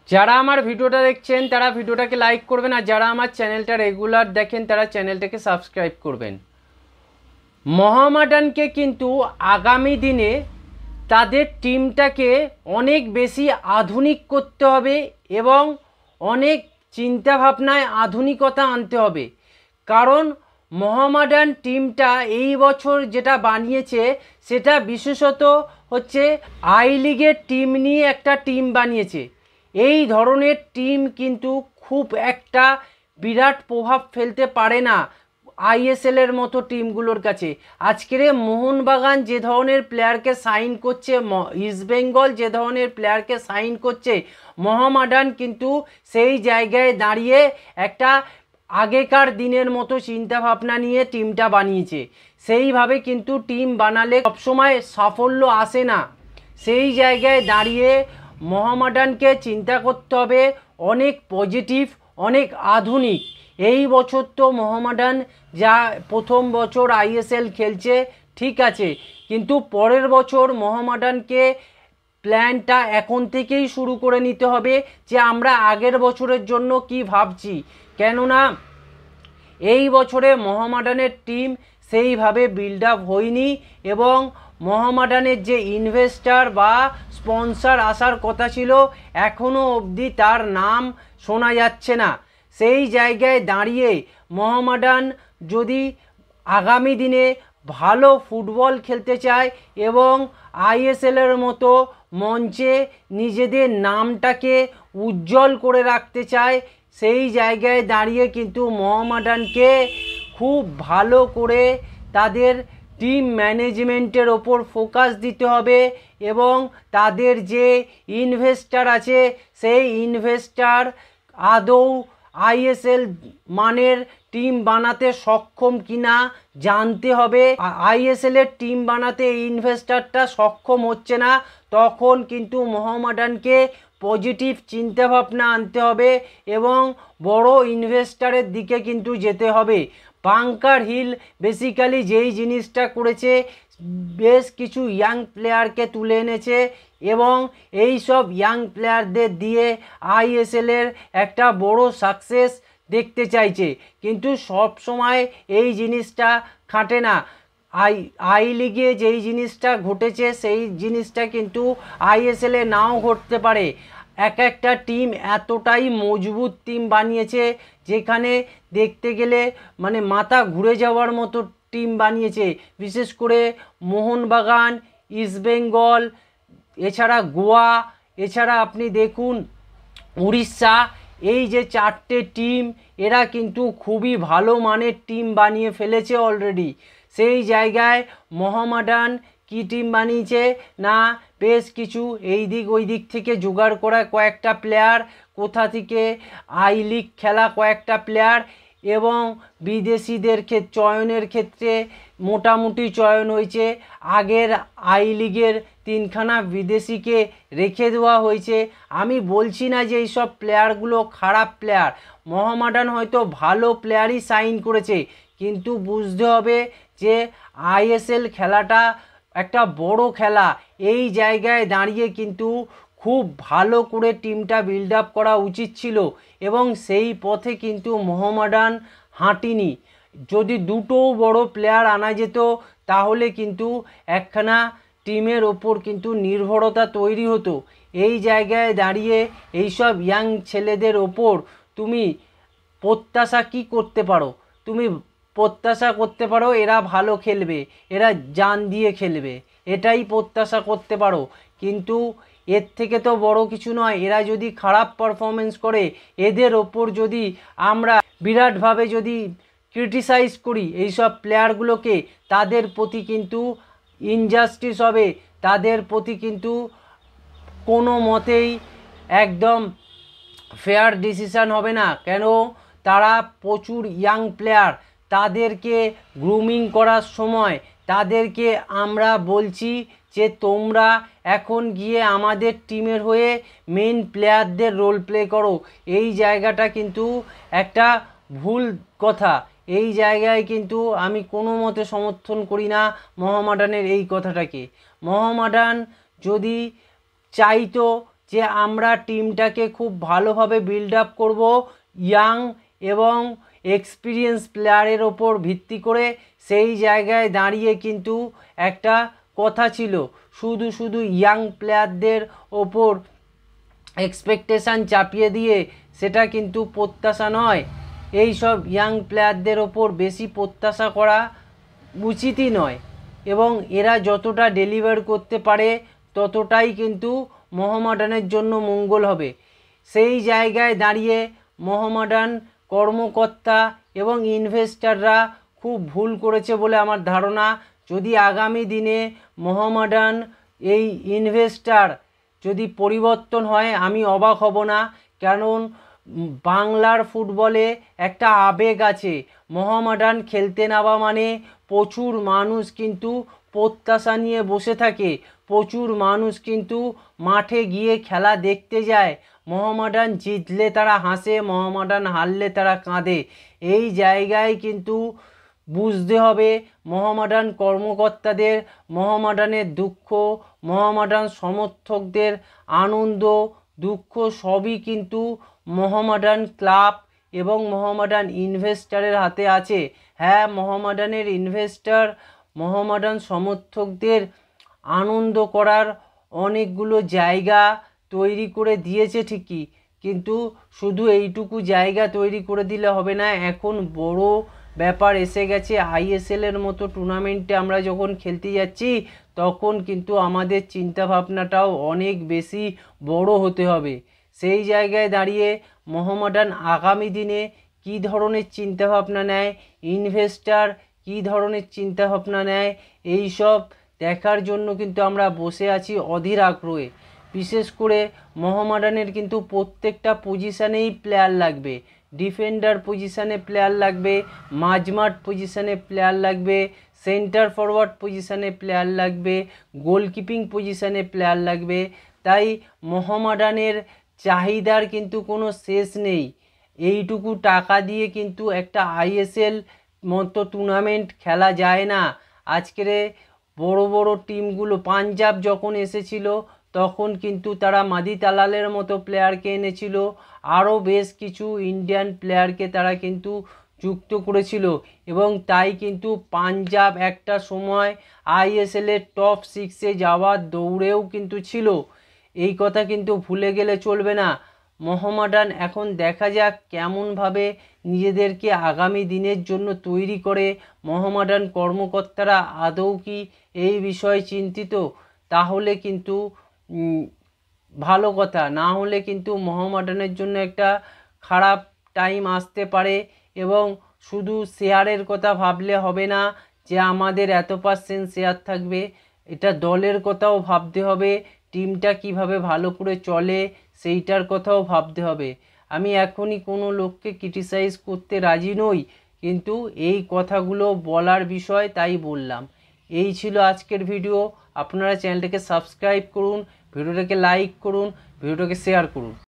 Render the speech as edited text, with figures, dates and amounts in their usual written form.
যারা আমার ভিডিওটা দেখছেন তারা ভিডিওটাকে লাইক করবেন, আর যারা আমার চ্যানেলটা রেগুলার দেখেন তারা চ্যানেলটাকে সাবস্ক্রাইব করবেন। মোহামেডানকে কিন্তু আগামী দিনে তাদের টিমটাকে অনেক বেশি আধুনিক করতে হবে এবং অনেক চিন্তাভাবনায় আধুনিকতা আনতে হবে। কারণ মোহামেডান টিমটা এই বছর যেটা বানিয়েছে সেটা বিশেষত হচ্ছে আই লিগের টিম নিয়ে একটা টিম বানিয়েছে। এই ধরনের টিম কিন্তু খুব একটা বিরাট প্রভাব ফেলতে পারে না আইএসএলের মতো টিমগুলোর কাছে। আজকের মোহনবাগান যে ধরনের প্লেয়ারকে সাইন করছে, ইস্টবেঙ্গল যে ধরনের প্লেয়ারকে সাইন করছে, মোহামেডান কিন্তু সেই জায়গায় দাঁড়িয়ে একটা আগেকার দিনের মতো চিন্তাভাবনা নিয়ে টিমটা বানিয়েছে। সেইভাবে কিন্তু টিম বানালে সবসময় সাফল্য আসে না। সেই জায়গায় দাঁড়িয়ে মোহামেডানকে চিন্তা করতে হবে অনেক পজিটিভ, অনেক আধুনিক। এই বছর তো মোহামেডান যা প্রথম বছর আইএসএল খেলছে ঠিক আছে, কিন্তু পরের বছর মোহামেডানকে প্ল্যানটা এখন থেকেই শুরু করে নিতে হবে যে আমরা আগের বছরের জন্য কি ভাবছি। কেননা এই বছরে মোহামেডানের টিম সেইভাবে বিল্ড আপ হয়নি এবং মোহামেডানের যে ইনভেস্টার বা স্পন্সর আসার কথা ছিল এখনও অবধি তার নাম শোনা যাচ্ছে না। সেই জায়গায় দাঁড়িয়ে মোহামেডান যদি আগামী দিনে ভালো ফুটবল খেলতে চায় এবং আইএসএলের মতো মঞ্চে নিজেদের নামটাকে উজ্জ্বল করে রাখতে চায়, সেই জায়গায় দাঁড়িয়ে কিন্তু মোহামেডানকে খুব ভালো করে তাদের টিম ম্যানেজমেন্টের ওপর ফোকাস দিতে হবে এবং তাদের যে ইনভেস্টার আছে সেই ইনভেস্টার আদৌ আইএসএল মানের টিম বানাতে সক্ষম কিনা জানতে হবে। আইএসএলের টিম বানাতে ইনভেস্টারটা সক্ষম হচ্ছে না, তখন কিন্তু মোহামেডানকে পজিটিভ চিন্তাভাবনা আনতে হবে এবং বড় ইনভেস্টারের দিকে কিন্তু যেতে হবে। বাঙ্কার হিল বেসিক্যালি যেই জিনিসটা করেছে, বেশ কিছু ইয়াং প্লেয়ারকে তুলে এনেছে এবং এই সব ইয়াং প্লেয়ারদের দিয়ে আইএসএলের একটা বড় সাকসেস দেখতে চাইছে, কিন্তু সব সময় এই জিনিসটা খাটে না। আই লিগে যেই জিনিসটা ঘটেছে সেই জিনিসটা কিন্তু আইএসএলে নাও ঘটতে পারে। একটা টিম এতটাই মজবুত টিম বানিয়েছে যেখানে দেখতে গেলে মানে মাথা ঘুরে যাওয়ার মতো টিম বানিয়েছে। বিশেষ করে মোহনবাগান, ইস্টবেঙ্গল, এছাড়া গোয়া, এছাড়া আপনি দেখুন উড়িষ্যা, এই যে চারটে টিম এরা কিন্তু খুবই ভালো মানের টিম বানিয়ে ফেলেছে অলরেডি। সেই জায়গায় মোহামেডান কি টিম বানিয়েছে না, বেশ কিছু এই দিক ওই দিক থেকে জোগাড় করা কয়েকটা প্লেয়ার, কোথা থেকে আই লিগ খেলা কয়েকটা প্লেয়ার এবং বিদেশিদের চয়নের ক্ষেত্রে মোটামুটি চয়ন হয়েছে। আগের আই লিগের তিনখানা বিদেশিকে রেখে দেওয়া হয়েছে। আমি বলছি না যে এইসব প্লেয়ারগুলো খারাপ প্লেয়ার, মোহামেডান হয়তো ভালো প্লেয়ারই সাইন করেছে, কিন্তু বুঝতে হবে যে আইএসএল খেলাটা একটা বড় খেলা। এই জায়গায় দাঁড়িয়ে কিন্তু খুব ভালো করে টিমটা বিল্ড আপ করা উচিত ছিল এবং সেই পথে কিন্তু মোহামেডান হাঁটেনি। যদি দুটো বড় প্লেয়ার আনা যেত তাহলে কিন্তু একখানা টিমের ওপর কিন্তু নির্ভরতা তৈরি হতো। এই জায়গায় দাঁড়িয়ে এইসব ইয়াং ছেলেদের ওপর তুমি প্রত্যাশা কি করতে পারো? তুমি প্রত্যাশা করতে পারো এরা ভালো খেলবে, এরা জান দিয়ে খেলবে, এটাই প্রত্যাশা করতে পারো, কিন্তু এর থেকে তো বড় কিছু নয়। এরা যদি খারাপ পারফরমেন্স করে, এদের ওপর যদি আমরা বিরাটভাবে যদি ক্রিটিসাইজ করি এইসব প্লেয়ারগুলোকে, তাদের প্রতি কিন্তু ইনজাস্টিস হবে, তাদের প্রতি কিন্তু কোনো মতেই একদম ফেয়ার ডিসিশান হবে না। কেন? তারা প্রচুর ইয়াং প্লেয়ার, তাদেরকে গ্রুমিং করার সময় তাদেরকে আমরা বলছি যে তোমরা এখন গিয়ে আমাদের টিমের হয়ে মেন প্লেয়ারদের রোল প্লে করো। এই জায়গাটা কিন্তু একটা ভুল কথা। এই জায়গায় কিন্তু আমি কোনো মতে সমর্থন করি না মোহামেডানের এই কথাটাকে। মোহামেডান যদি চাইতো যে আমরা টিমটাকে খুব ভালোভাবে বিল্ড আপ করবো ইয়াং এবং এক্সপিরিয়েন্স প্লেয়ারের ওপর ভিত্তি করে। সেই জায়গায় দাঁড়িয়ে কিন্তু একটা কথা ছিল, শুধু শুধু ইয়াং প্লেয়ারদের ওপর এক্সপেকটেশান চাপিয়ে দিয়ে সেটা কিন্তু প্রত্যাশা নয়। এই সব ইয়াং প্লেয়ারদের ওপর বেশি প্রত্যাশা করা উচিতই নয়, এবং এরা যতটা ডেলিভার করতে পারে ততটাই কিন্তু মোহামেডানের জন্য মঙ্গল হবে। সেই জায়গায় দাঁড়িয়ে মোহামেডান কর্মকর্তা এবং ইনভেস্টাররা খুব ভুল করেছে বলে আমার ধারণা। যদি আগামী দিনে মোহামেডান এই ইনভেস্টার যদি পরিবর্তন হয় আমি অবাক হব না, কারণ বাংলার ফুটবলে একটা আবেগ আছে। মোহামেডান খেলতে নামা মানে প্রচুর মানুষ কিন্তু প্রত্যাশা নিয়ে বসে থাকে, প্রচুর মানুষ কিন্তু মাঠে গিয়ে খেলা দেখতে যায়। মোহামেডান জিতলে তারা হাসে, মোহামেডান হারলে তারা কাঁদে। এই জায়গায় কিন্তু বুঝতে হবে মোহামেডান কর্মকর্তাদের, মোহামেডানের দুঃখ, মোহামেডান সমর্থকদের আনন্দ দুঃখ সবই কিন্তু মোহামেডান ক্লাব এবং মোহামেডান ইনভেস্টারের হাতে আছে। হ্যাঁ, মোহামেডানের ইনভেস্টার মোহামেডান সমর্থকদের আনন্দ করার অনেকগুলো জায়গা তৈরি করে দিয়েছে ঠিকই, কিন্তু শুধু এইটুকু জায়গা তৈরি করে দিলে হবে না। এখন বড় ব্যাপার এসে গেছে, আইএসএলের মতো টুর্নামেন্টে আমরা যখন খেলতে যাচ্ছি তখন কিন্তু আমাদের চিন্তাভাবনাটাও অনেক বেশি বড় হতে হবে। সেই জায়গায় দাঁড়িয়ে মোহামেডান আগামী দিনে কী ধরনের চিন্তাভাবনা নেয়, ইনভেস্টার কী ধরনের চিন্তাভাবনা নেয়, এই সব দেখার জন্য কিন্তু আমরা বসে আছি অধীর আগ্রহে। বিশেষ করে মোহামেডানের কিন্তু প্রত্যেকটা পজিশানেই প্লেয়ার লাগবে, ডিফেন্ডার পজিশানে প্লেয়ার লাগবে, মাঝমাঠ পজিশানে প্লেয়ার লাগবে, সেন্টার ফরওয়ার্ড পজিশানে প্লেয়ার লাগবে, গোলকিপিং পজিশানে প্লেয়ার লাগবে। তাই মোহামেডানের চাহিদার কিন্তু কোনো শেষ নেই। এইটুকু টাকা দিয়ে কিন্তু একটা আইএসএল মতো টুর্নামেন্ট খেলা যায় না। আজকের বড় বড় টিমগুলো, পাঞ্জাব যখন এসেছিল তখন কিন্তু তারা মাদি তালালের মতো প্লেয়ারকে এনেছিল, আরও বেশ কিছু ইন্ডিয়ান প্লেয়ারকে তারা কিন্তু যুক্ত করেছিল, এবং তাই কিন্তু পাঞ্জাব একটা সময় আইএসএলের টপ 6-এ যাওয়ার দৌড়েও কিন্তু ছিল। এই কথা কিন্তু ভুলে গেলে চলবে না। মোহামেডান এখন দেখা যাক কেমনভাবে নিজেদেরকে আগামী দিনের জন্য তৈরি করে। মোহামেডান কর্মকর্তারা আদৌ কি এই বিষয়ে চিন্তিত? তাহলে কিন্তু ভালো কথা, না হলে কিন্তু মোহামেডানের জন্য একটা খারাপ টাইম আসতে পারে। এবং শুধু শেয়ারের কথা ভাবলে হবে না যে আমাদের এত % শেয়ার থাকবে, এটা দলের কথাও ভাবতে হবে, টিমটা কিভাবে ভালো করে চলে সেইটার কথাও ভাবতে হবে। আমি এখনই কোনো লোককে ক্রিটিসাইজ করতে রাজি নই, কিন্তু এই কথাগুলো বলার বিষয় তাই বললাম। এই ছিল আজকের ভিডিও। আপনারা চ্যানেলটাকে সাবস্ক্রাইব করুন, ভিডিওটাকে লাইক করুন, ভিডিওটাকে শেয়ার করুন।